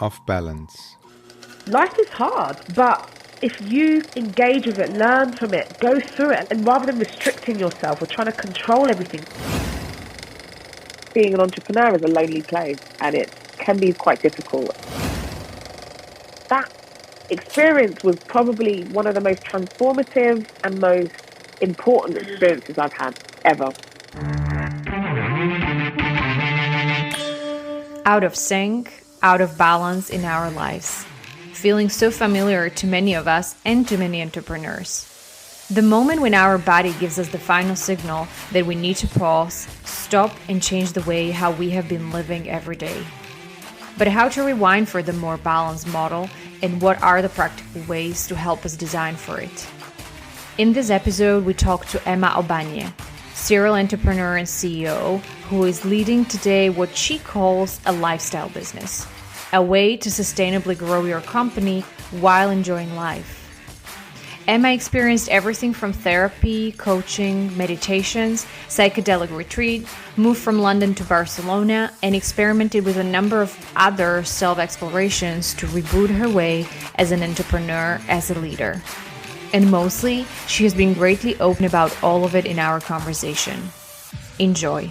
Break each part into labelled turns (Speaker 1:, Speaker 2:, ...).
Speaker 1: of balance.
Speaker 2: Life is hard, but if you engage with it, learn from it, go through it, and rather than restricting yourself or trying to control everything. Being an entrepreneur is a lonely place, and it can be quite difficult. That experience was probably one of the most transformative and most important experiences I've had ever.
Speaker 3: Out of sync, out of balance in our lives, feeling so familiar to many of us and to many entrepreneurs. The moment when our body gives us the final signal that we need to pause, stop, and change the way how we have been living every day. But how to rewind for the more balanced model, and what are the practical ways to help us design for it? In this episode, we talk to Emma Obanye, serial entrepreneur and CEO, who is leading today what she calls a lifestyle business, a way to sustainably grow your company while enjoying life. Emma experienced everything from therapy, coaching, meditations, psychedelic retreat, moved from London to Barcelona, and experimented with a number of other self-explorations to reboot her way as an entrepreneur, as a leader. And mostly, she has been greatly open about all of it in our conversation. Enjoy.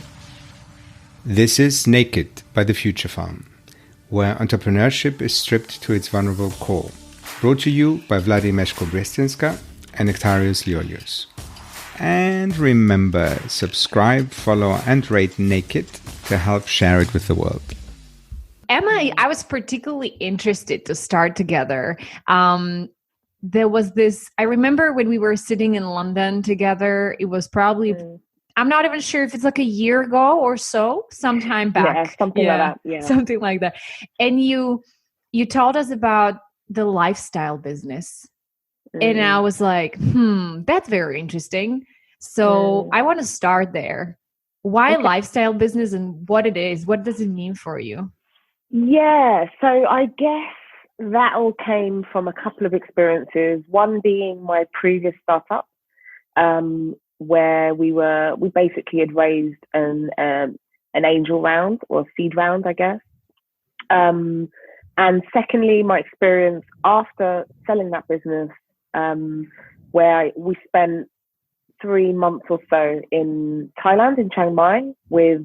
Speaker 1: This is Naked by the Future Farm, where entrepreneurship is stripped to its vulnerable core. Brought to you by Vladi and Nektarios. And remember, subscribe, follow, and rate Naked to help share it with the world.
Speaker 3: Emma, I was particularly interested to start together. There was this, I remember when we were sitting in London together, it was probably, I'm not even sure if it's like a year ago or so, sometime back.
Speaker 2: Yeah, something like that. Yeah.
Speaker 3: Something like that. And you told us about the lifestyle business. And I was like, that's very interesting. So I want to start there. Why lifestyle business and what it is? What does it mean for you?
Speaker 2: Yeah, so I guess that all came from a couple of experiences. One being my previous startup, where we basically had raised an angel round or a seed round, I guess. And secondly, my experience after selling that business, where we spent 3 months or so in Thailand, in Chiang Mai, with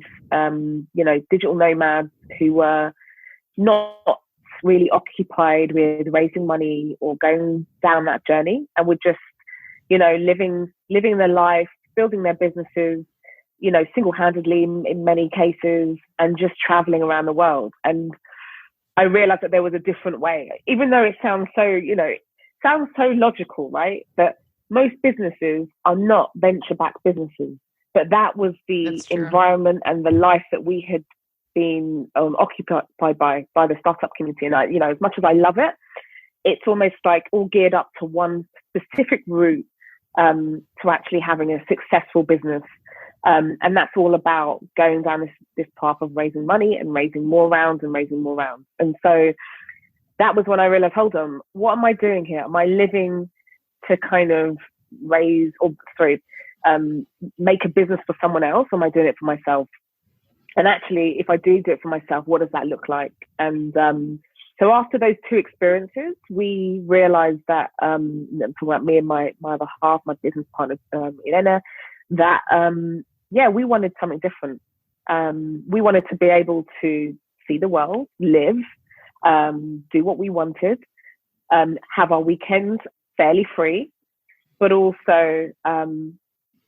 Speaker 2: digital nomads who were not really occupied with raising money or going down that journey, and were just, living their life, building their businesses, single-handedly in many cases, and just traveling around the world. And I realized that there was a different way, even though it sounds so logical, right? That most businesses are not venture-backed businesses, but that was the environment and the life that we had been occupied by the startup community. And as much as I love it, it's almost like all geared up to one specific route to actually having a successful business. And that's all about going down this path of raising money and raising more rounds and raising more rounds. And so that was when I realized, hold on, what am I doing here? Am I living to kind of make a business for someone else? Or am I doing it for myself? And actually, if I do it for myself, what does that look like? And so after those two experiences, we realized that, me and my other half, my business partner, Elena, that, we wanted something different. We wanted to be able to see the world, live, do what we wanted, have our weekends fairly free, but also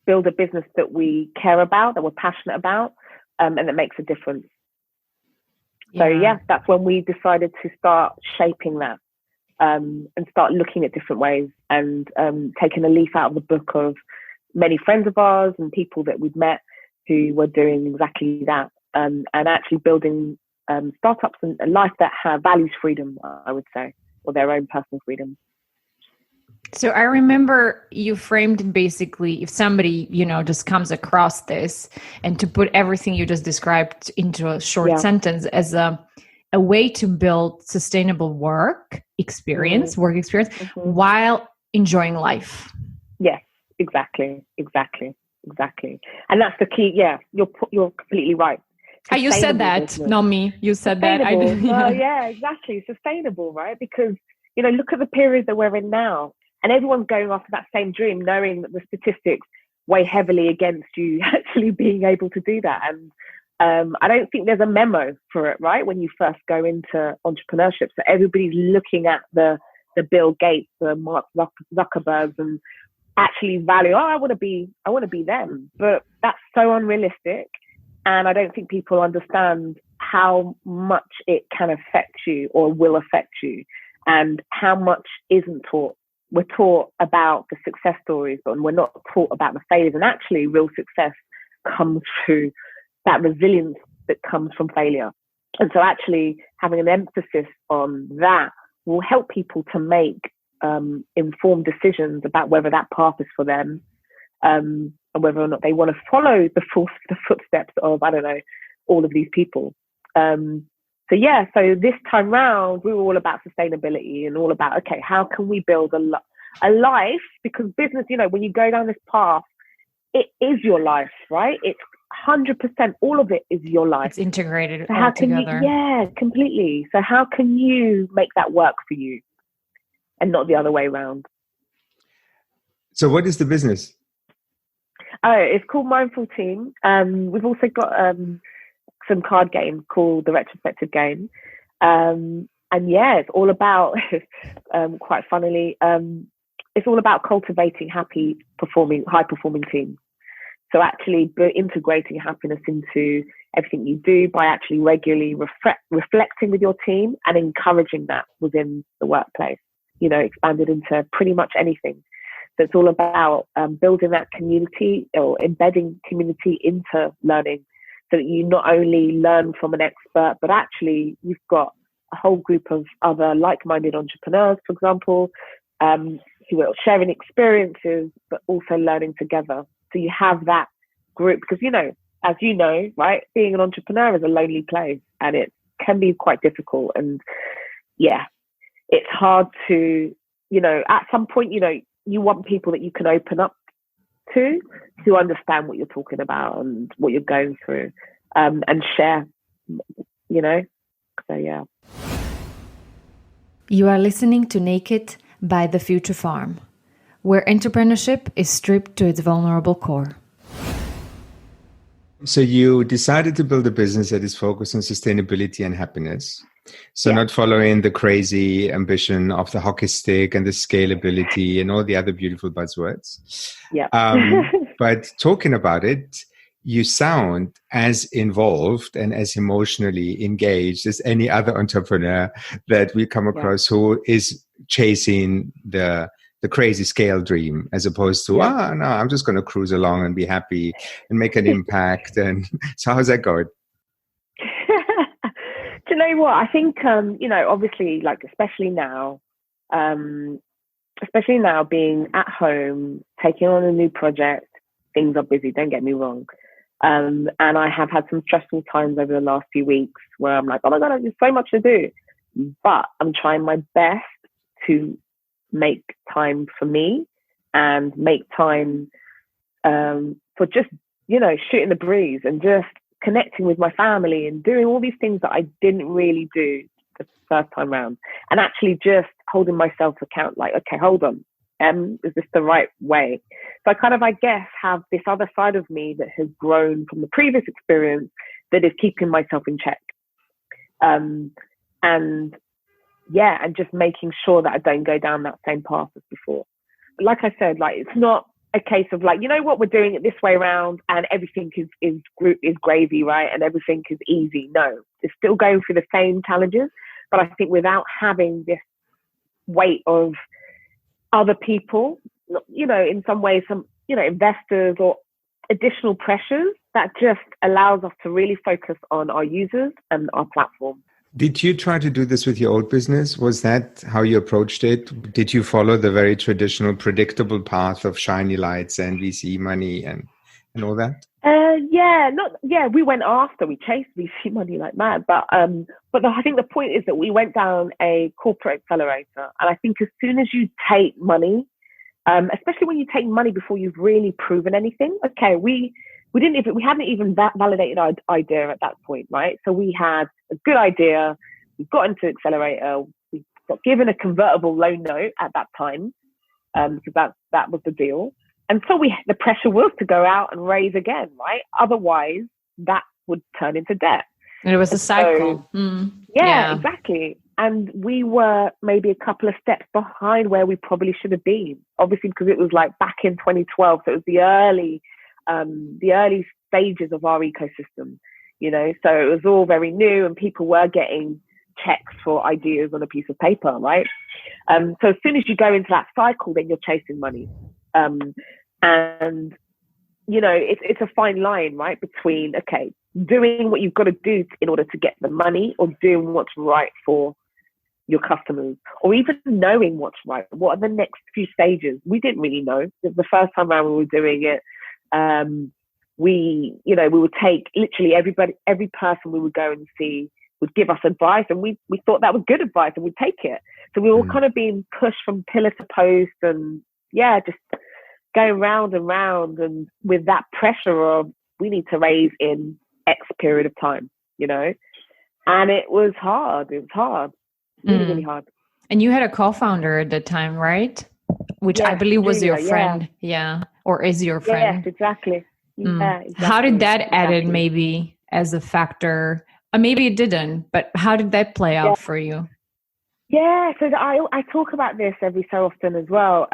Speaker 2: build a business that we care about, that we're passionate about, and that makes a difference. So that's when we decided to start shaping that, and start looking at different ways, and taking a leaf out of the book of many friends of ours and people that we'd met who were doing exactly that, and actually building startups and a life that values freedom, I would say, or their own personal freedom.
Speaker 3: So I remember you framed it basically, if somebody, just comes across this, and to put everything you just described into a short sentence, as a way to build sustainable work experience, while enjoying life.
Speaker 2: Yes, exactly. And that's the key. Yeah, you're completely right.
Speaker 3: You said that,
Speaker 2: business.
Speaker 3: not me. You said that. I didn't.
Speaker 2: Yeah. Well, yeah, exactly. Sustainable, right? Because, look at the period that we're in now. And everyone's going after that same dream, knowing that the statistics weigh heavily against you actually being able to do that. And I don't think there's a memo for it, right? When you first go into entrepreneurship. So everybody's looking at the Bill Gates, the Mark Zuckerbergs, and actually value, I want to be them. But that's so unrealistic. And I don't think people understand how much it can affect you or will affect you, and how much isn't taught. We're taught about the success stories, but we're not taught about the failures. And actually, real success comes through that resilience that comes from failure. And so actually having an emphasis on that will help people to make informed decisions about whether that path is for them, and whether or not they want to follow the footsteps of, I don't know, all of these people. So this time round, we were all about sustainability and all about, okay, how can we build a life? Because business, when you go down this path, it is your life, right? It's 100%, all of it is your life.
Speaker 3: It's integrated
Speaker 2: so
Speaker 3: all together.
Speaker 2: Yeah, completely. So how can you make that work for you and not the other way around?
Speaker 1: So what is the business?
Speaker 2: Oh, it's called Mindful Team. We've also got some card game called the Retrospective Game. And yeah, it's all about, quite funnily, it's all about cultivating high performing teams. So actually integrating happiness into everything you do by actually regularly reflecting with your team and encouraging that within the workplace, expanded into pretty much anything. So it's all about building that community or embedding community into learning, so that you not only learn from an expert, but actually you've got a whole group of other like-minded entrepreneurs, for example, who are sharing experiences, but also learning together. So you have that group, because, as you know, right, being an entrepreneur is a lonely place, and it can be quite difficult. And yeah, it's hard to, at some point, you want people that you can open up to, who understand what you're talking about and what you're going through, and share, so yeah.
Speaker 3: You are listening to Naked by The Future Farm, where entrepreneurship is stripped to its vulnerable core.
Speaker 1: So you decided to build a business that is focused on sustainability and happiness. So not following the crazy ambition of the hockey stick and the scalability and all the other beautiful buzzwords.
Speaker 2: Yeah.
Speaker 1: But talking about it, you sound as involved and as emotionally engaged as any other entrepreneur that we come across who is chasing the crazy scale dream, as opposed to, no, I'm just going to cruise along and be happy and make an impact. And so how's that going?
Speaker 2: Do you know what? I think, obviously, like, especially now being at home, taking on a new project, things are busy, don't get me wrong. And I have had some stressful times over the last few weeks where I'm like, oh my God, there's so much to do. But I'm trying my best to make time for me and make time for just, shooting the breeze and just connecting with my family and doing all these things that I didn't really do the first time round, and actually just holding myself account, like, okay, hold on, is this the right way? So I guess have this other side of me that has grown from the previous experience that is keeping myself in check. And just making sure that I don't go down that same path as before. Like I said, like, it's not a case of like, we're doing it this way around and everything is gravy, right? And everything is easy. No, it's still going through the same challenges, but I think without having this weight of other people, in some ways, some, investors or additional pressures, that just allows us to really focus on our users and our platform.
Speaker 1: Did you try to do this with your old business? Was that how you approached it? Did you follow the very traditional, predictable path of shiny lights and VC money and all that? We chased VC money like mad. But I think the point is that we went down a corporate accelerator. And I think as soon as you take money, especially when you take money before you've really proven anything, okay, we
Speaker 2: we hadn't even validated our idea at that point, right? So we had a good idea. We got into accelerator. We got given a convertible loan note at that time, because that was the deal. And so the pressure was to go out and raise again, right? Otherwise, that would turn into debt.
Speaker 3: And it was a cycle.
Speaker 2: Yeah, exactly. And we were maybe a couple of steps behind where we probably should have been, obviously, because it was like back in 2012. So it was the early stages of our ecosystem, you know, so it was all very new and people were getting checks for ideas on a piece of paper, right? So as soon as you go into that cycle, then you're chasing money. And, you know, it's a fine line, right? Between, okay, doing what you've got to do in order to get the money, or doing what's right for your customers, or even knowing what's right. What are the next few stages? We didn't really know. It was the first time around we were doing it. We would take literally every person we would go and see would give us advice, and we thought that was good advice and we'd take it. So we were kind of being pushed from pillar to post, and just going round and round, and with that pressure of we need to raise in X period of time, you know. And it was hard. It was hard. Really hard.
Speaker 3: And you had a co-founder at the time, right? Which I believe was
Speaker 2: Julia,
Speaker 3: your friend. Yeah. Or is your friend.
Speaker 2: Yes, exactly. Yeah, exactly.
Speaker 3: How did that add maybe as a factor? Maybe it didn't, but how did that play out for you?
Speaker 2: Yeah, so I talk about this every so often as well.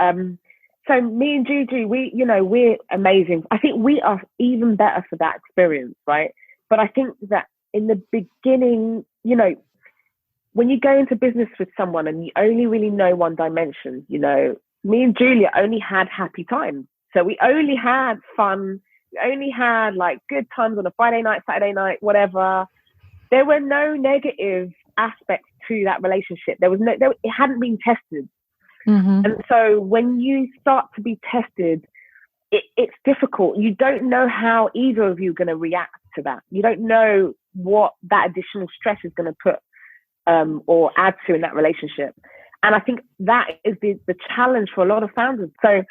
Speaker 2: So me and Juju, we're amazing. I think we are even better for that experience, right? But I think that in the beginning, you know, when you go into business with someone and you only really know one dimension, you know, me and Julia only had happy times. So we only had fun. We only had like good times on a Friday night, Saturday night, whatever. There were no negative aspects to that relationship. It hadn't been tested. And so when you start to be tested, it's difficult. You don't know how either of you are going to react to that. You don't know what that additional stress is going to put or add to in that relationship. And I think that is the challenge for a lot of founders. So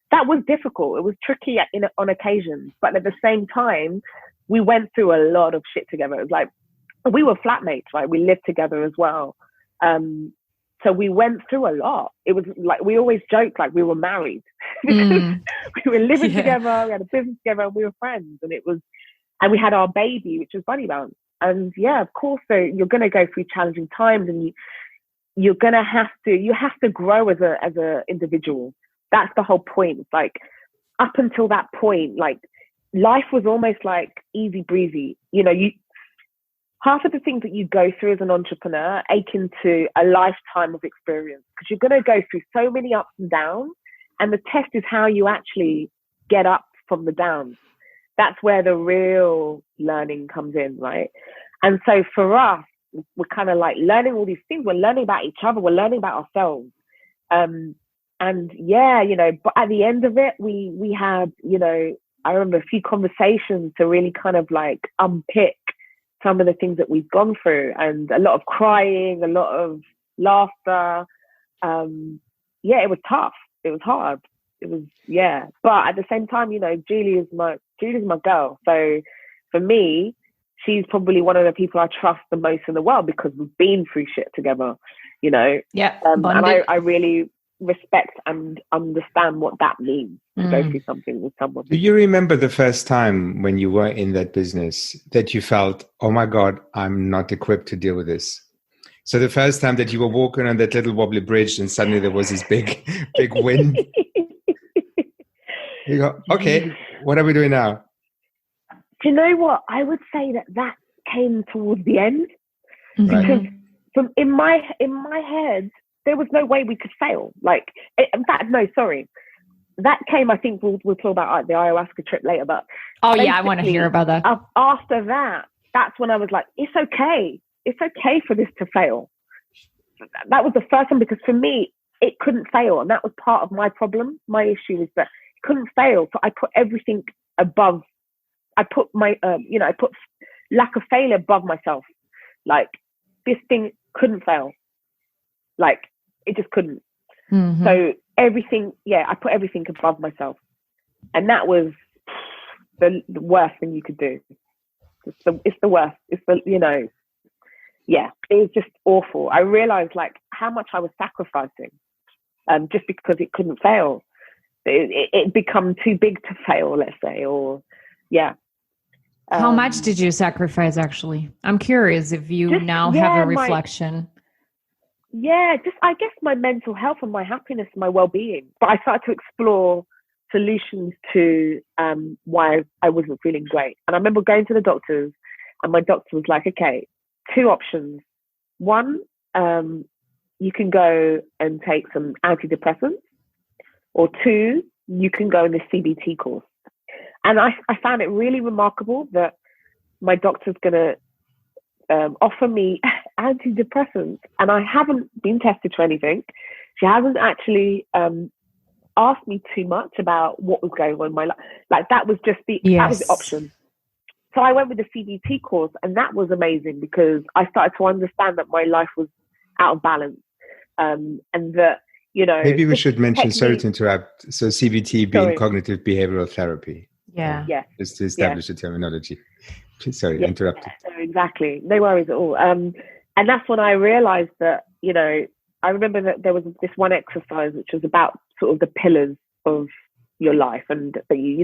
Speaker 2: that was difficult. It was tricky on occasions, but at the same time, we went through a lot of shit together. It was like, we were flatmates, right? We lived together as well. So we went through a lot. It was like, we always joked like we were married because we were living together, we had a business together, and we were friends. And we had our baby, which was Bunny Bounce. And of course, so you're going to go through challenging times, and you have to grow as a individual. That's the whole point. It's like up until that point, like life was almost like easy breezy. You know, half of the things that you go through as an entrepreneur akin to a lifetime of experience, because you're going to go through so many ups and downs, and the test is how you actually get up from the downs. That's where the real learning comes in, right? And so for us, we're kind of like learning all these things. We're learning about each other. We're learning about ourselves. And you know, but at the end of it, we had, you know, I remember a few conversations to really kind of like unpick some of the things that we've gone through, and a lot of crying, a lot of laughter. It was tough. It was hard. It was, but at the same time, you know, Julie's my girl. So for me, she's probably one of the people I trust the most in the world, because we've been through shit together, you know. And I really respect and understand what that means to go through something with someone.
Speaker 1: Do you remember the first time when you were in that business that you felt, oh my God, I'm not equipped to deal with this? So the first time that you were walking on that little wobbly bridge and suddenly there was this big wind. You go, okay, what are we doing now?
Speaker 2: Do you know what? I would say that came towards the end, because from in my head, there was no way we could fail. Like, in fact, no, sorry. That came, I think we'll talk about the ayahuasca trip later, but
Speaker 3: I want to hear about that.
Speaker 2: After that, that's when I was like, it's okay. It's okay for this to fail. That was the first one, because for me, it couldn't fail. And that was part of my problem. My issue was that it couldn't fail. So I put everything above. I put my, I put lack of failure above myself. Like, this thing couldn't fail. Like, it just couldn't. So everything, I put everything above myself. And that was the worst thing you could do. It's the worst. It's the, yeah, it was just awful. I realized like how much I was sacrificing just because it couldn't fail. It become too big to fail, let's say, or yeah.
Speaker 3: How much did you sacrifice, actually? I'm curious if you have a reflection.
Speaker 2: I guess my mental health and my happiness and my well-being. But I started to explore solutions to why I wasn't feeling great. And I remember going to the doctors, and my doctor was like, okay, 2 options. One, you can go and take some antidepressants, or 2, you can go in the CBT course. And I found it really remarkable that my doctor's going to offer me antidepressants, and I haven't been tested for anything. She hasn't actually asked me too much about what was going on in my life. Like that was just that was the option. So I went with the CBT course, and that was amazing because I started to understand that my life was out of balance, and that
Speaker 1: maybe we should mention. Sorry to interrupt. So CBT being cognitive behavioral therapy.
Speaker 3: Yeah.
Speaker 1: Just to establish the terminology. Sorry, I interrupted.
Speaker 2: Exactly. No worries at all. And that's when I realized that, I remember that there was this one exercise which was about sort of the pillars of your life, and that you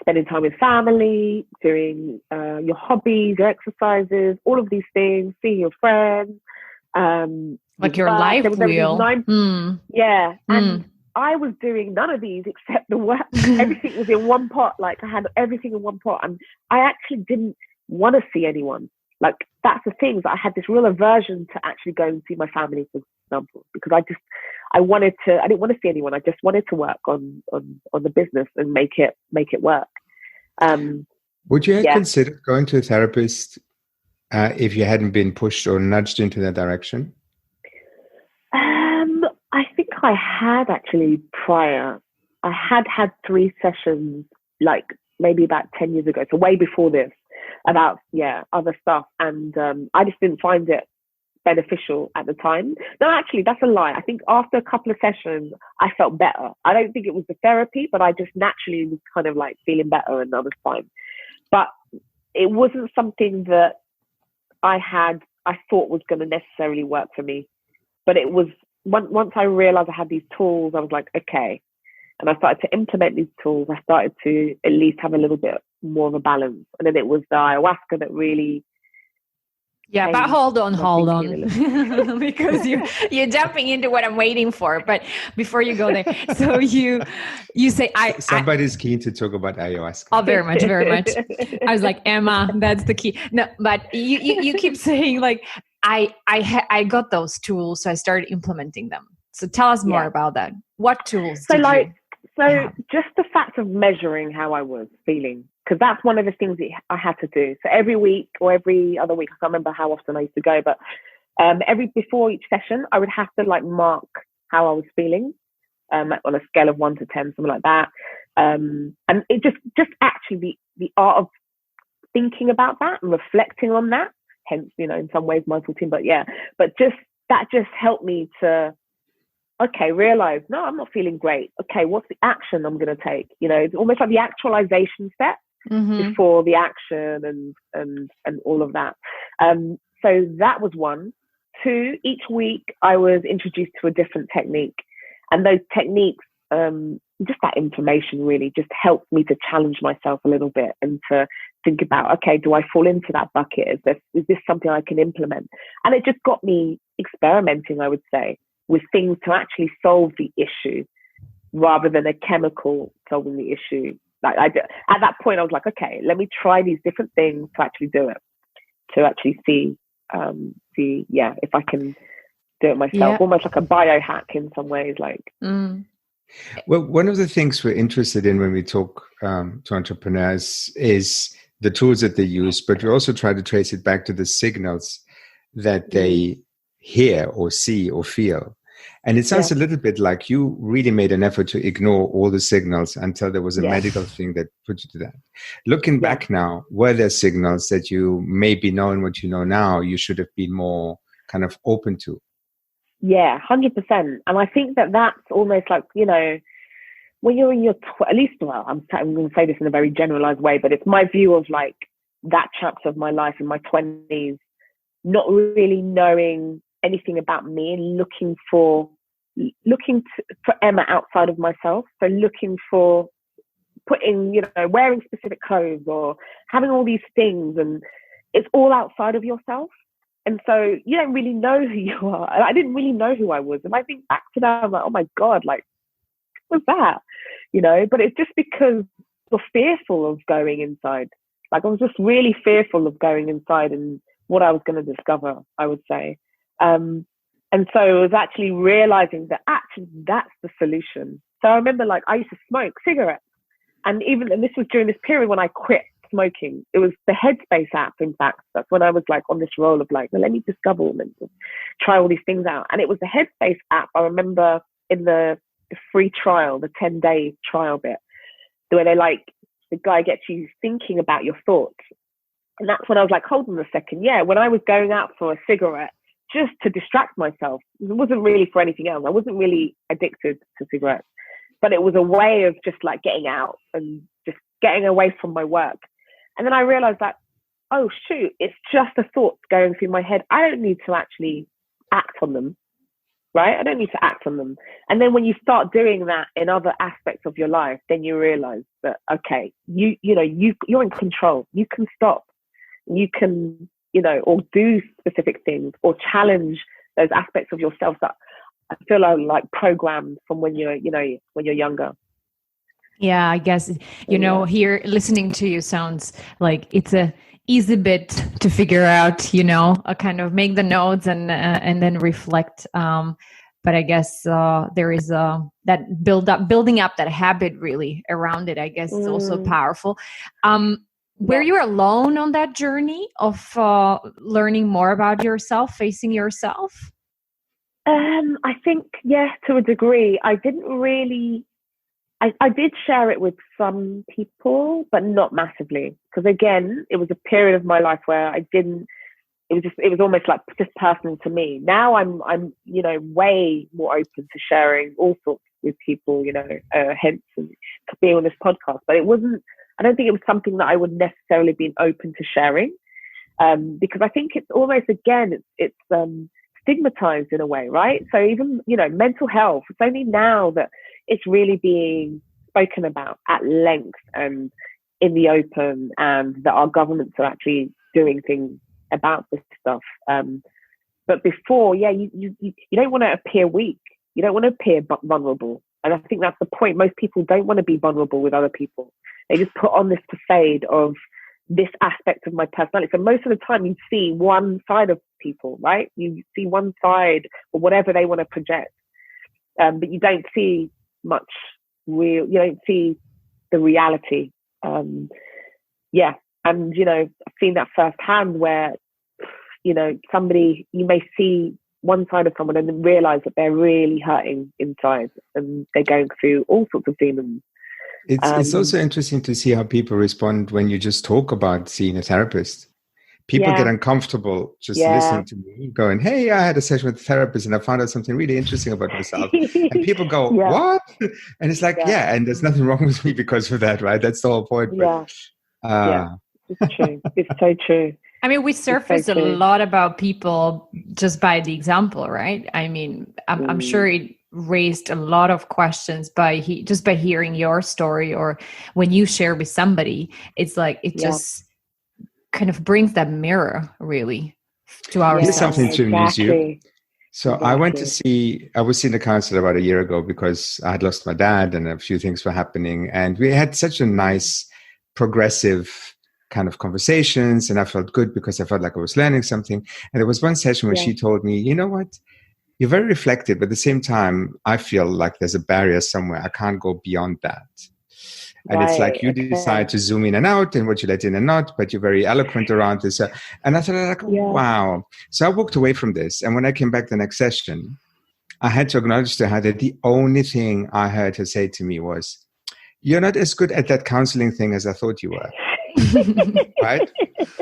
Speaker 2: spending time with family, doing your hobbies, your exercises, all of these things, seeing your friends.
Speaker 3: Like your life wheel.
Speaker 2: Yeah. And I was doing none of these except the work. Everything was in one pot. Like I had everything in one pot, and I actually didn't want to see anyone. Like that's the thing, that I had this real aversion to actually go and see my family, for example, because I didn't want to see anyone. I just wanted to work on the business and make it work.
Speaker 1: Would you have considered going to a therapist if you hadn't been pushed or nudged into that direction?
Speaker 2: I think I had actually prior. I had 3 sessions, like maybe about 10 years ago, so way before this, about other stuff, and I just didn't find it beneficial at the time. No, actually, that's a lie. I think after a couple of sessions, I felt better. I don't think it was the therapy, but I just naturally was kind of like feeling better, and I was fine. But it wasn't something that I thought was going to necessarily work for me. But it was once I realized I had these tools, I was like, okay. And I started to implement these tools. I started to at least have a little bit more of a balance. And then it was the ayahuasca that really...
Speaker 3: Yeah, but hold on. Because you're jumping into what I'm waiting for. But before you go there, so you say...
Speaker 1: Somebody's keen to talk about ayahuasca.
Speaker 3: Oh, very much, very much. I was like, Emma, that's the key. No, but you keep saying like, I got those tools, so I started implementing them. So tell us more about that. What tools?
Speaker 2: So just the fact of measuring how I was feeling, because that's one of the things that I had to do. So every week or every other week, I can't remember how often I used to go, but before each session, I would have to like mark how I was feeling on a scale of 1 to 10, something like that. And it just actually the art of thinking about that and reflecting on that. Hence, in some ways my routine, but that just helped me to, realize, no, I'm not feeling great. Okay, what's the action I'm going to take? It's almost like the actualization step before the action and all of that. So that was 1. 2, each week I was introduced to a different technique, and those techniques, just that information really just helped me to challenge myself a little bit and to think about, okay, do I fall into that bucket? Is this something I can implement? And it just got me experimenting, I would say, with things to actually solve the issue rather than a chemical solving the issue. At that point, I was like, okay, let me try these different things to actually do it, to actually see if I can do it myself, almost like a biohack in some ways.
Speaker 1: Well, one of the things we're interested in when we talk to entrepreneurs is the tools that they use, but we also try to trace it back to the signals that they hear or see or feel. And it sounds a little bit like you really made an effort to ignore all the signals until there was a medical thing that put you to that. Looking back now, were there signals that you, maybe knowing what you know now, you should have been more kind of open to?
Speaker 2: Yeah, 100%. And I think that that's almost like, when you're in your, at least, well, I'm going to say this in a very generalized way, but it's my view of like that chapter of my life in my 20s, not really knowing anything about me and looking for Emma outside of myself. So looking for putting, wearing specific clothes or having all these things, and it's all outside of yourself. And so you don't really know who you are. And I didn't really know who I was. And I think back to that, I'm like, oh my God, like, what's that? But it's just because you're fearful of going inside. Like, I was just really fearful of going inside and what I was going to discover, I would say. And so it was actually realizing that actually that's the solution. So I remember, like, I used to smoke cigarettes. And this was during this period when I quit smoking. It was the Headspace app, in fact. That's when I was like on this role of like, well, let me discover and try all these things out. And it was the Headspace app. I remember in the free trial, the 10-day trial bit, where the guy gets you thinking about your thoughts. And that's when I was like, hold on a second. Yeah, when I was going out for a cigarette, just to distract myself, it wasn't really for anything else. I wasn't really addicted to cigarettes, but it was a way of just like getting out and just getting away from my work. And then I realized that, oh shoot, it's just the thoughts going through my head. I don't need to actually act on them, right? I don't need to act on them. And then when you start doing that in other aspects of your life, then you realize that, okay, you're in control. You can stop. You can, or do specific things or challenge those aspects of yourself that I feel are like programmed from when you're younger.
Speaker 3: Yeah, I guess, here listening to you sounds like it's a easy bit to figure out, a kind of make the notes and then reflect. But I guess there is that building up that habit really around it, I guess is also powerful. Were you alone on that journey of learning more about yourself, facing yourself?
Speaker 2: I think, yes, to a degree. I didn't really... I did share it with some people, but not massively. Because again, it was a period of my life where it was almost like just personal to me. Now I'm way more open to sharing all sorts with people, hence being on this podcast. But I don't think it was something that I would necessarily be open to sharing. Because I think it's almost, again, it's stigmatized in a way, right? So even, mental health, it's only now that it's really being spoken about at length and in the open, and that our governments are actually doing things about this stuff. But before, you don't want to appear weak. You don't want to appear vulnerable. And I think that's the point. Most people don't want to be vulnerable with other people. They just put on this facade of this aspect of my personality. So most of the time you see one side of people, right? You see one side or whatever they want to project. But you don't see much real, you don't see the reality. And I've seen that firsthand where, somebody, you may see one side of someone and then realize that they're really hurting inside and they're going through all sorts of demons.
Speaker 1: It's also interesting to see how people respond when you just talk about seeing a therapist. People get uncomfortable just listening to me going, hey, I had a session with a therapist and I found out something really interesting about myself. And people go, what? And it's like, and there's nothing wrong with me because of that, right? That's the whole point. But,
Speaker 2: it's true. It's so true.
Speaker 3: I mean, we surface a lot about people just by the example, right? I mean, I'm sure it raised a lot of questions just by hearing your story, or when you share with somebody, it's like, it just kind of brings that mirror really to ourselves.
Speaker 1: Here's something to amuse you. So I was seeing a counselor about a year ago because I had lost my dad and a few things were happening. And we had such a nice, progressive kind of conversations. And I felt good because I felt like I was learning something. And there was one session where she told me, you know what? You're very reflective, but at the same time, I feel like there's a barrier somewhere. I can't go beyond that. And it's like you decide to zoom in and out and what you let in and not, but you're very eloquent around this. And I thought, wow. So I walked away from this. And when I came back the next session, I had to acknowledge to her that the only thing I heard her say to me was, you're not as good at that counseling thing as I thought you were. Right?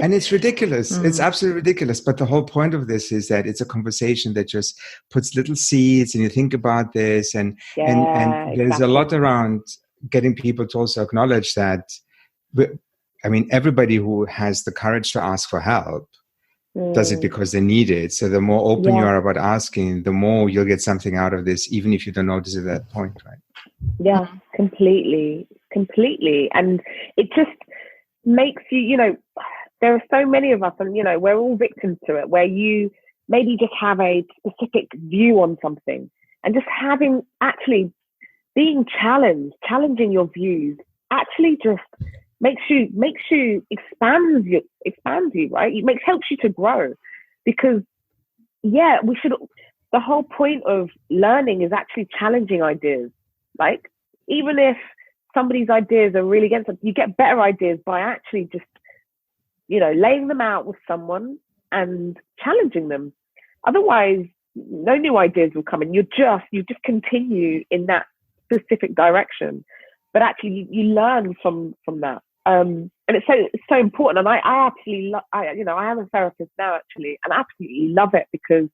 Speaker 1: And it's ridiculous. It's absolutely ridiculous. But the whole point of this is that it's a conversation that just puts little seeds, and you think about this, and there's a lot around getting people to also acknowledge that. I mean, everybody who has the courage to ask for help does it because they need it. So the more open you are about asking, the more you'll get something out of this, even if you don't notice it at that point, right?
Speaker 2: Yeah, completely. And it just makes you, there are so many of us, and, we're all victims to it, where you maybe just have a specific view on something, and just actually being challenging your views, actually just makes you expands you, right? It helps you to grow, because the whole point of learning is actually challenging ideas. Like, even if somebody's ideas are really against them, you get better ideas by actually just, laying them out with someone and challenging them. Otherwise, no new ideas will come, and you just continue in that specific direction. But actually, you learn from that. And it's so important. And I absolutely, I am a therapist now, actually, and I absolutely love it, because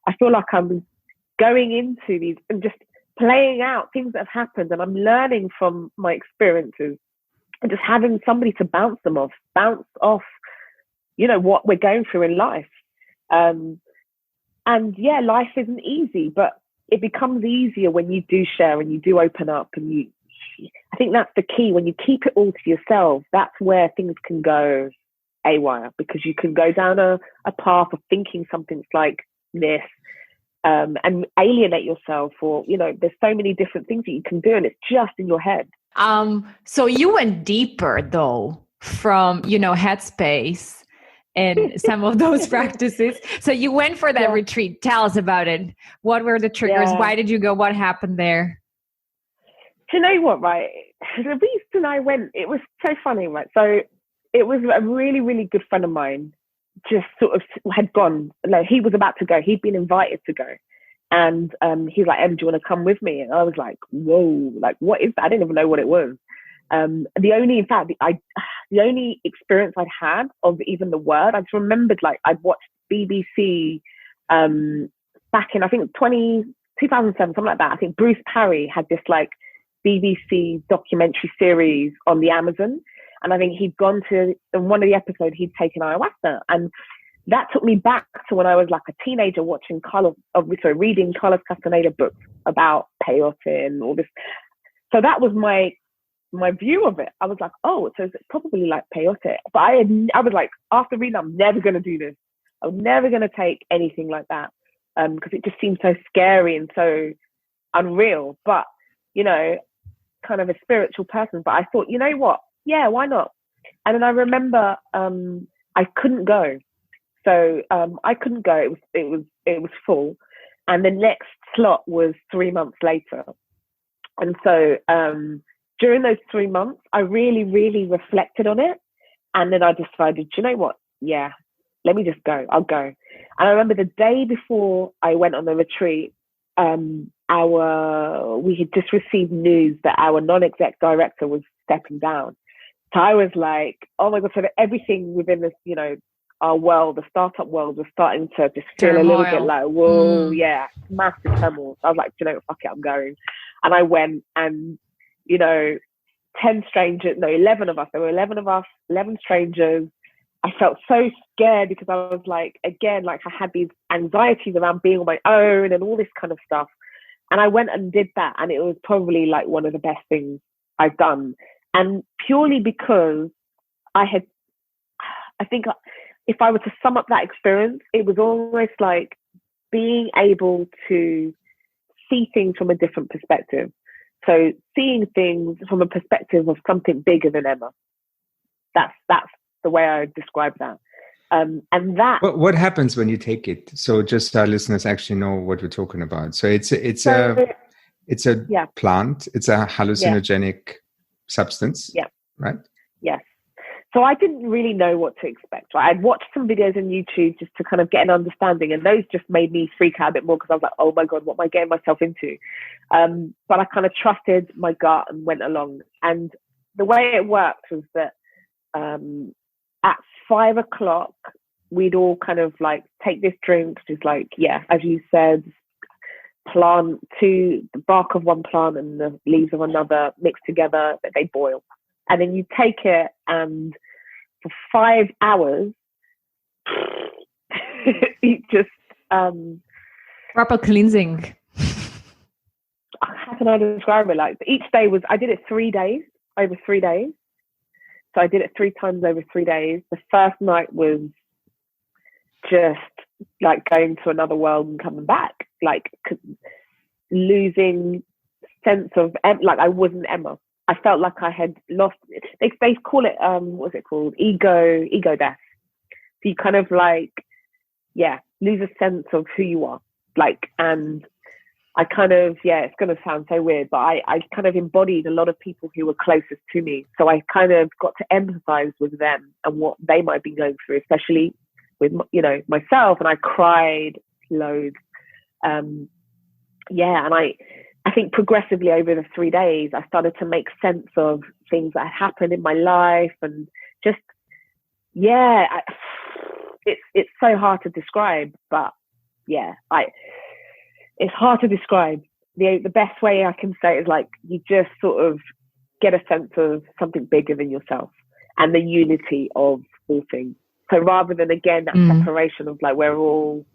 Speaker 2: I feel like I'm going into these and just playing out things that have happened, and I'm learning from my experiences, and just having somebody to bounce off, what we're going through in life. Life isn't easy, but it becomes easier when you do share and you do open up, and I think that's the key. When you keep it all to yourself, that's where things can go haywire, because you can go down a path of thinking something's like this, and alienate yourself, or, there's so many different things that you can do, and it's just in your head.
Speaker 3: So you went deeper, though, from, headspace and some of those practices. So you went for that retreat. Tell us about it. What were the triggers? Why did you go? What happened there?
Speaker 2: Do you know what, right? The reason I went, it was so funny, right? So it was a really, really good friend of mine just sort of had gone. Like, he was about to go. He'd been invited to go. And he's like, Em, do you want to come with me? And I was like, whoa, like, what is that? I didn't even know what it was. The only experience I'd had of even the word, I just remembered, like, I'd watched BBC back in, I think, 2007, something like that. I think Bruce Parry had this, like, BBC documentary series on the Amazon. And I think he'd gone to, in one of the episodes, he'd taken ayahuasca. And that took me back to when I was like a teenager reading Carlos Castaneda books about peyote and all this. So that was my view of it. I was like, oh, so it's probably like peyote. But I was like, after reading, I'm never going to do this. I'm never going to take anything like that, because it just seemed so scary and so unreal. But, kind of a spiritual person. But I thought, you know what? Yeah, why not? And then I remember I couldn't go. So I couldn't go. It was full. And the next slot was 3 months later. And so during those 3 months, I really, really reflected on it. And then I decided, you know what? Yeah, let me just go. I'll go. And I remember the day before I went on the retreat, we had just received news that our non-exec director was stepping down. So I was like, oh my God, so that everything within this, our world, the startup world, was starting to just feel a little bit like, whoa, massive turmoil. So I was like, fuck it, I'm going. And I went, and, 11 of us, there were 11 of us, 11 strangers. I felt so scared because I was like, again, like I had these anxieties around being on my own and all this kind of stuff. And I went and did that. And it was probably like one of the best things I've done. And purely because I think if I were to sum up that experience, it was almost like being able to see things from a different perspective. So seeing things from a perspective of something bigger than Emma. That's the way I would describe that. And that.
Speaker 1: What happens when you take it? So just our listeners actually know what we're talking about. So it's a plant. It's a hallucinogenic substance.
Speaker 2: Yeah.
Speaker 1: Right.
Speaker 2: Yes. So I didn't really know what to expect. Right? I'd watched some videos on YouTube just to kind of get an understanding, and those just made me freak out a bit more because I was like, oh my God, what am I getting myself into? But I kind of trusted my gut and went along. And the way it worked was that At 5 o'clock, we'd all kind of like take this drink, which is like, yeah, as you said, the bark of one plant and the leaves of another mixed together, that they boil. And then you take it, and for 5 hours, you just
Speaker 3: proper cleansing.
Speaker 2: How can I describe it? Like each day I did it 3 days, over 3 days. So I did it 3 times over 3 days. The first night was just like going to another world and coming back, like losing sense of, like I wasn't Emma. I felt like I had lost, they call it, what's it called? Ego death. So you kind of like, yeah, lose a sense of who you are. Like, and I kind of, yeah, it's going to sound so weird, but I kind of embodied a lot of people who were closest to me. So I kind of got to empathize with them and what they might be going through, especially with, you know, myself. And I cried loads. Yeah. And I think progressively over the 3 days, I started to make sense of things that had happened in my life, and just, yeah, it's so hard to describe, but yeah, it's hard to describe. The best way I can say it is like, you just sort of get a sense of something bigger than yourself and the unity of all things. So rather than, again, that separation of like, we're all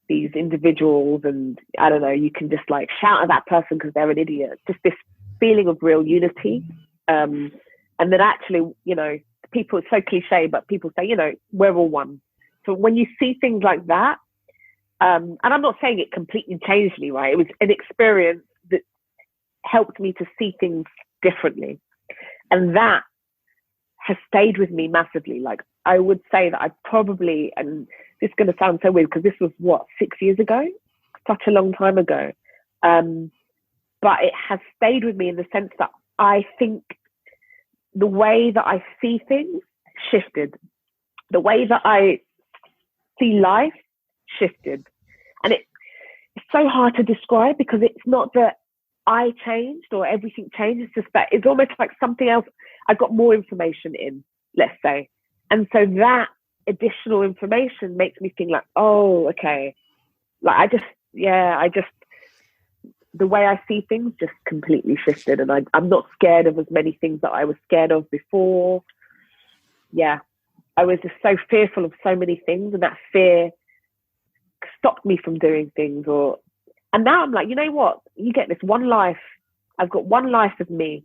Speaker 2: these individuals and I don't know, you can just like shout at that person because they're an idiot. Just this feeling of real unity. And then actually, you know, people, it's so cliche, but people say, you know, we're all one. So when you see things like that, and I'm not saying it completely changed me, right? It was an experience that helped me to see things differently. And that has stayed with me massively. Like, I would say that I probably, and this is going to sound so weird because this was what, 6 years ago? Such a long time ago. But it has stayed with me in the sense that I think the way that I see things shifted. The way that I see life shifted. And it's so hard to describe because it's not that I changed or everything changed. It's just that it's almost like something else. I got more information in, let's say. And so that additional information makes me think like, oh, okay. Like the way I see things just completely shifted. And I'm not scared of as many things that I was scared of before. Yeah. I was just so fearful of so many things, and that fear stopped me from doing things. And now I'm like, you know what? You get this one life. I've got one life of me.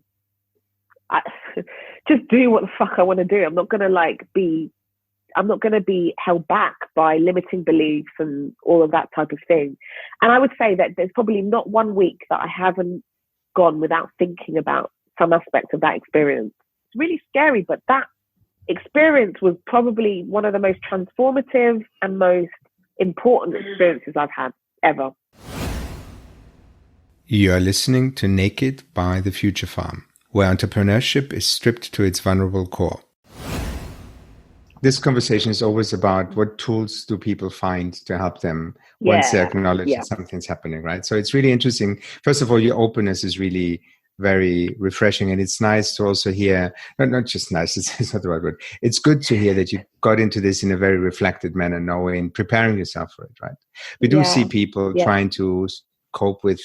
Speaker 2: Just do what the fuck I want to do. I'm not going to be held back by limiting beliefs and all of that type of thing. And I would say that there's probably not 1 week that I haven't gone without thinking about some aspect of that experience. It's really scary, but that experience was probably one of the most transformative and most important experiences I've had ever.
Speaker 1: You are listening to Naked by The Future Farm, where entrepreneurship is stripped to its vulnerable core. This conversation is always about what tools do people find to help them once they acknowledge that something's happening, right? So it's really interesting. First of all, your openness is really very refreshing, and it's nice to also hear, not just nice, it's not the right word. It's good to hear that you got into this in a very reflected manner, knowing, preparing yourself for it, right? We do see people trying to cope with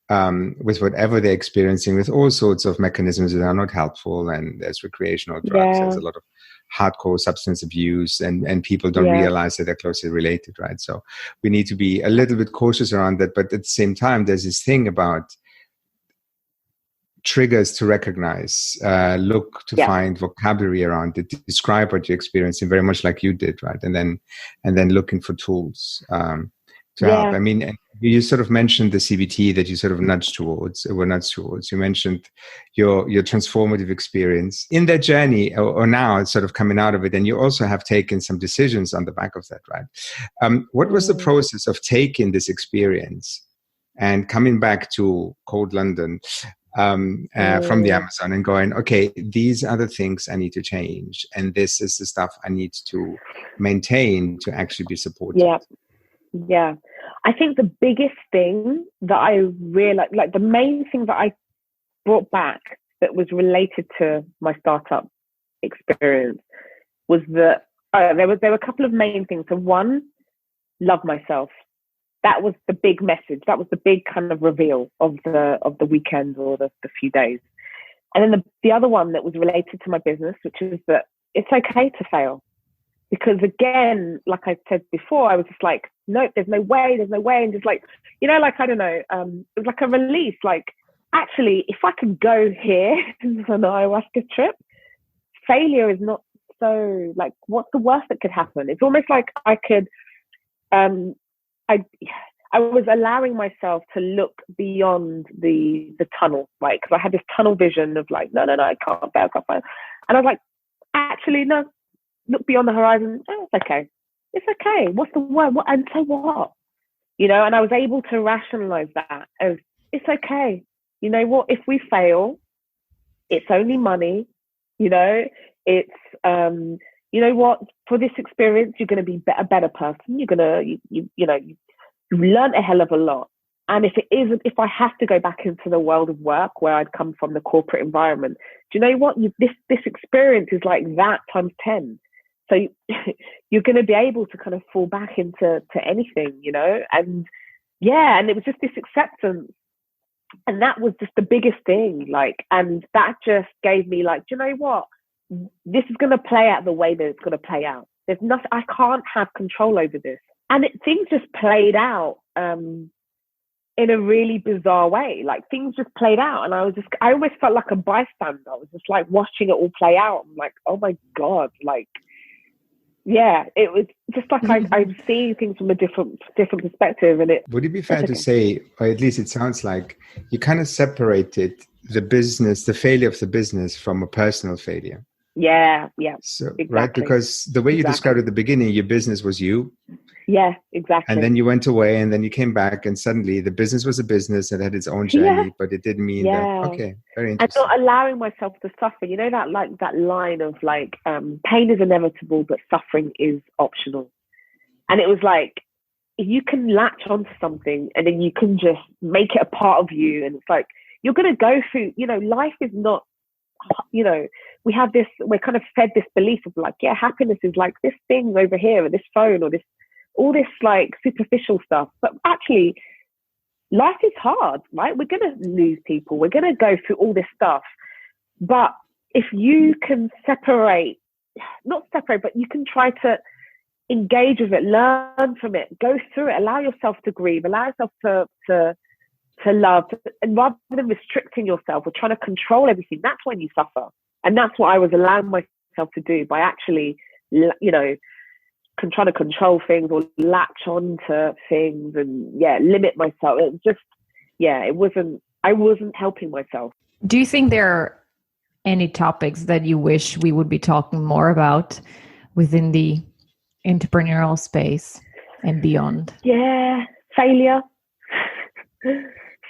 Speaker 1: whatever they're experiencing with all sorts of mechanisms that are not helpful. And there's recreational drugs, there's a lot of hardcore substance abuse, and people don't realize that they're closely related, right? So we need to be a little bit cautious around that. But at the same time, there's this thing about triggers to recognize, look to find vocabulary around it, describe what you're experiencing, very much like you did, right? And then looking for tools to help. I mean, you sort of mentioned the CBT that you sort of nudged towards. You mentioned your transformative experience in that journey, or now it's sort of coming out of it, and you also have taken some decisions on the back of that, right? What was the process of taking this experience and coming back to cold London from the Amazon and going, okay, these are the things I need to change, and this is the stuff I need to maintain to actually be supported?
Speaker 2: Yeah. I think the biggest thing that I realized, like the main thing that I brought back that was related to my startup experience was that there were a couple of main things. So one, love myself. That was the big message. That was the big kind of reveal of the weekend or the few days. And then the other one that was related to my business, which is that it's okay to fail. Because again, like I said before, I was just like, nope, there's no way. And just like, like, I don't know, it was like a release. Like, actually, if I can go here for an ayahuasca trip, failure is not so, like, what's the worst that could happen? It's almost like I could, I was allowing myself to look beyond the tunnel, right? Because I had this tunnel vision of like, no, I can't fail. And I was like, actually, no, look beyond the horizon. Oh, it's okay. What's the word? And so what? And I was able to rationalize that as, it's okay. You know what? If we fail, it's only money. It's, you know what? For this experience, you're going to be a better person. You're going to, you've learned a hell of a lot. And if I have to go back into the world of work where I'd come from, the corporate environment, do you know what? This experience is like that times 10. So you're going to be able to kind of fall back into anything, and and it was just this acceptance. And that was just the biggest thing, like, and that just gave me like, do you know what? This is going to play out the way that it's going to play out. There's nothing, I can't have control over this. And things just played out in a really bizarre way. Like, things just played out. And I almost felt like a bystander. I was just like watching it all play out. I'm like, oh my God, like, yeah, it was just like I'm seeing things from a different perspective. And
Speaker 1: would it be fair to say, or at least it sounds like, you kind of separated the failure of the business from a personal failure?
Speaker 2: Yeah.
Speaker 1: So,
Speaker 2: exactly.
Speaker 1: Right, because the way you described at the beginning, your business was you.
Speaker 2: Yeah, exactly.
Speaker 1: And then you went away, and then you came back, and suddenly the business was a business and had its own journey, but it didn't mean that. Okay, very interesting.
Speaker 2: And not allowing myself to suffer. That line of like, pain is inevitable, but suffering is optional. And it was like, if you can latch onto something and then you can just make it a part of you, and it's like, you're going to go through, life is not, we have this, we're kind of fed this belief of like, yeah, happiness is like this thing over here, or this phone, or all this like superficial stuff. But actually, life is hard, right? We're going to lose people. We're going to go through all this stuff. But if you can not separate, but you can try to engage with it, learn from it, go through it, allow yourself to grieve, allow yourself to love, and rather than restricting yourself or trying to control everything, that's when you suffer. And that's what I was allowing myself to do by actually, trying to control things or latch on to things and limit myself. It was just, I wasn't helping myself.
Speaker 3: Do you think there are any topics that you wish we would be talking more about within the entrepreneurial space and beyond?
Speaker 2: Yeah, failure.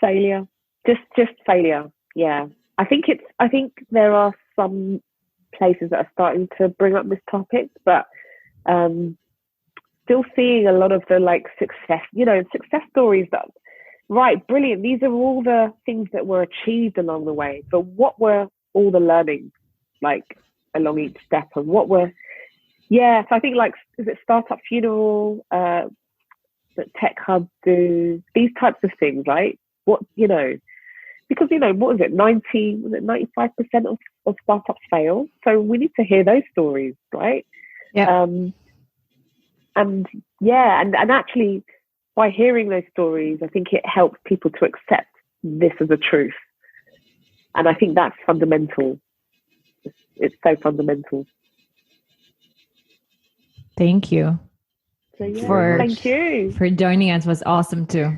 Speaker 2: Failure. Just failure. Yeah. I think there are some places that are starting to bring up this topic, but still seeing a lot of the like success stories that, right, brilliant. These are all the things that were achieved along the way, but what were all the learnings like along each step, and what were, so I think like, is it Startup Funeral, that Tech Hub do, these types of things, right? What, because, what is it, 95% of startups fail. So we need to hear those stories, right?
Speaker 3: Yeah.
Speaker 2: And actually, by hearing those stories, I think it helps people to accept this as a truth. And I think that's fundamental. It's so fundamental.
Speaker 3: Thank you.
Speaker 2: So, thank you
Speaker 3: for joining us. It was awesome to,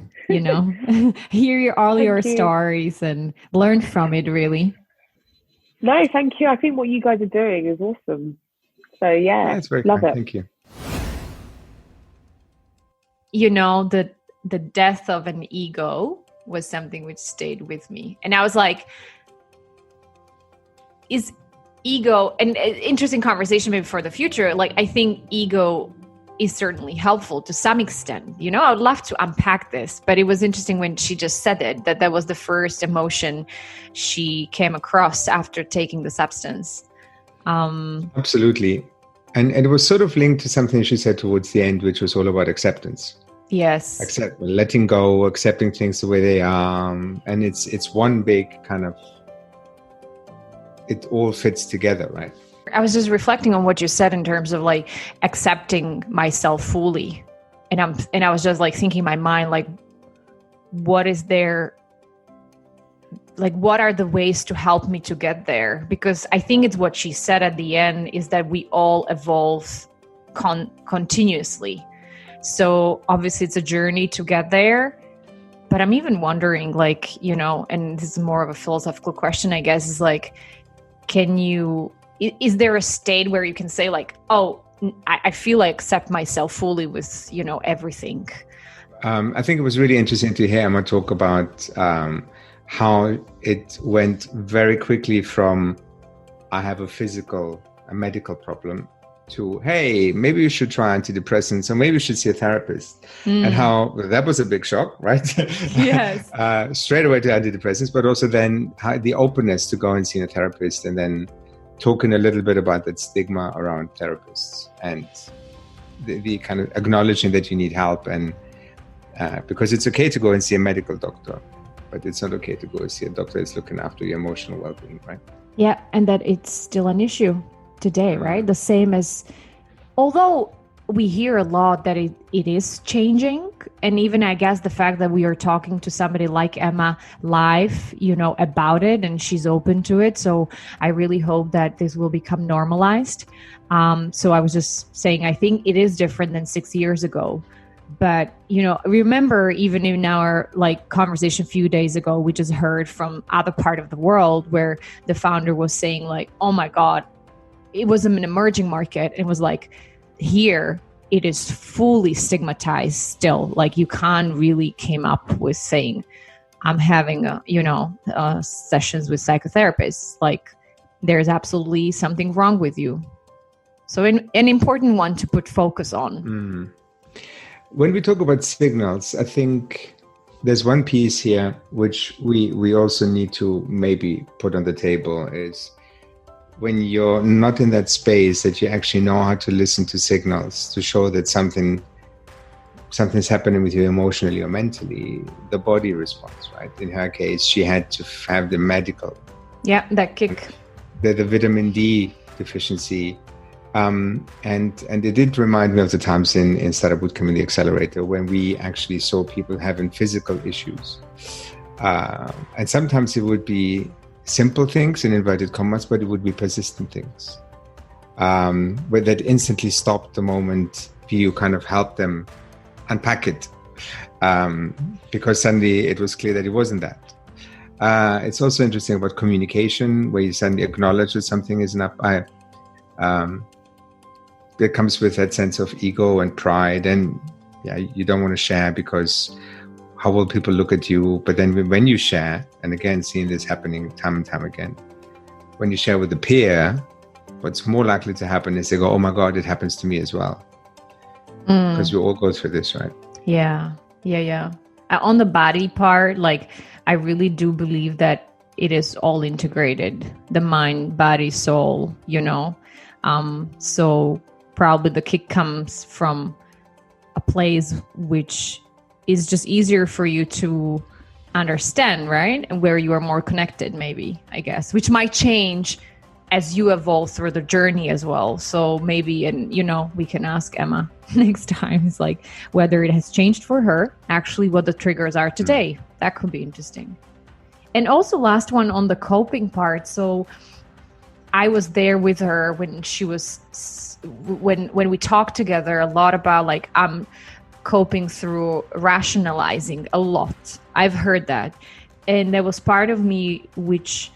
Speaker 3: hear all your stories and learn from it, really.
Speaker 2: No, thank you. I think what you guys are doing is awesome. So
Speaker 1: it's very
Speaker 2: love
Speaker 1: kind.
Speaker 2: it.
Speaker 1: Thank you.
Speaker 3: The death of an ego was something which stayed with me. And I was like, is ego an interesting conversation maybe for the future? Like, I think ego is certainly helpful to some extent. I would love to unpack this, but it was interesting when she just said it, that was the first emotion she came across after taking the substance.
Speaker 1: Absolutely. And it was sort of linked to something she said towards the end, which was all about acceptance.
Speaker 3: Yes.
Speaker 1: Letting go, accepting things the way they are. And it's one big kind of, it all fits together, right?
Speaker 3: I was just reflecting on what you said in terms of like accepting myself fully. And I was just like thinking in my mind, like, what is there? Like, what are the ways to help me to get there? Because I think it's what she said at the end is that we all evolve continuously. So obviously it's a journey to get there. But I'm even wondering, like, you know, and this is more of a philosophical question, I guess, is like, is there a state where you can say like, oh, I feel I accept myself fully with, you know, everything?
Speaker 1: I think it was really interesting to hear Emma talk about how it went very quickly from I have a medical problem to, hey, maybe you should try antidepressants or maybe you should see a therapist. And how that was a big shock, right?
Speaker 3: Yes.
Speaker 1: Straight away to antidepressants, but also then the openness to go and see a therapist and then talking a little bit about that stigma around therapists and the kind of acknowledging that you need help and because it's okay to go and see a medical doctor, but it's not okay to go and see a doctor that's looking after your emotional well-being, right?
Speaker 3: Yeah, and that it's still an issue today, right? The same as, although we hear a lot that it is changing, and even I guess the fact that we are talking to somebody like Emma live, you know, about it, and she's open to it. So I really hope that this will become normalized. So I was just saying, I think it is different than 6 years ago. But, you know, remember even in our like conversation a few days ago, we just heard from other part of the world where the founder was saying like, oh my God, it was an emerging market. It was like, here it is fully stigmatized still. Like you can't really came up with saying, I'm having, sessions with psychotherapists. Like there's absolutely something wrong with you. So an important one to put focus on.
Speaker 1: When we talk about signals, I think there's one piece here which we also need to maybe put on the table is when you're not in that space that you actually know how to listen to signals to show that something's happening with you emotionally or mentally, the body responds, right? In her case, she had to have the medical.
Speaker 3: Yeah, that kick.
Speaker 1: The vitamin D deficiency. And it did remind me of the times in Startup Bootcamp in the Accelerator when we actually saw people having physical issues. And sometimes it would be simple things in inverted commas, but it would be persistent things. Where that instantly stopped the moment you kind of helped them unpack it. Because suddenly it was clear that it wasn't that. It's also interesting about communication, where you suddenly acknowledge that something isn't up. That comes with that sense of ego and pride, and you don't want to share because how will people look at you? But then when you share, and again, seeing this happening time and time again, when you share with a peer, what's more likely to happen is they go, oh my God, it happens to me as well. Because we all go through this, right?
Speaker 3: Yeah. On the body part, like I really do believe that it is all integrated, the mind, body, soul, you know? So probably the kick comes from a place which is just easier for you to understand, right? And where you are more connected, maybe, I guess, which might change as you evolve through the journey as well. So maybe, and you know, we can ask Emma next time, it's like whether it has changed for her, actually what the triggers are today. That could be interesting. And also last one on the coping part. So I was there with her when she was, when we talked together a lot about like, I'm coping through rationalizing a lot. I've heard that. And there was part of me which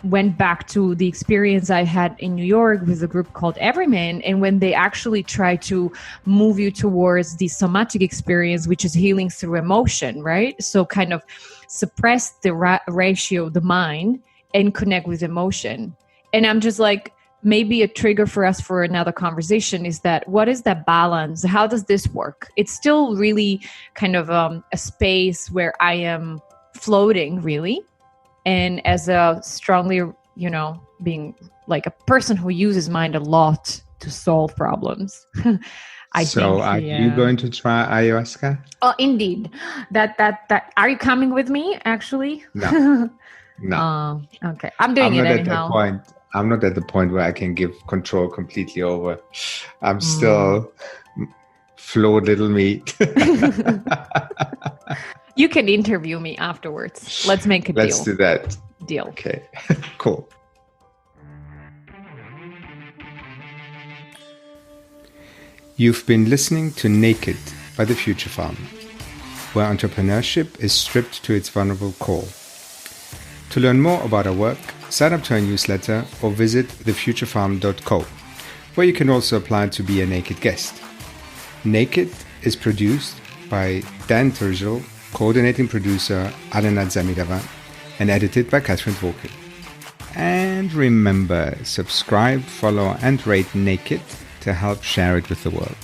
Speaker 3: went back to the experience I had in New York with a group called Everyman. And when they actually try to move you towards the somatic experience, which is healing through emotion, right? So kind of suppress the ratio, the mind, and connect with emotion. And I'm just like, maybe a trigger for us for another conversation is that, what is that balance? How does this work? It's still really kind of a space where I am floating really. And as a strongly, being like a person who uses mind a lot to solve problems. I
Speaker 1: so
Speaker 3: think.
Speaker 1: are you going to try ayahuasca?
Speaker 3: Oh, indeed. That. Are you coming with me? Actually,
Speaker 1: No.
Speaker 3: Okay. I'm doing it anyhow.
Speaker 1: I'm not at the point where I can give control completely over. I'm still flow little meat.
Speaker 3: You can interview me afterwards. Let's make a deal.
Speaker 1: Let's do that.
Speaker 3: Deal.
Speaker 1: Okay. Cool. You've been listening to Naked by The Future Farm, where entrepreneurship is stripped to its vulnerable core. To learn more about our work, sign up to our newsletter or visit thefuturefarm.co, where you can also apply to be a Naked guest. Naked is produced by Dan Turgel, coordinating producer Alena Zamidova, and edited by Catherine Volker. And remember, subscribe, follow, and rate Naked to help share it with the world.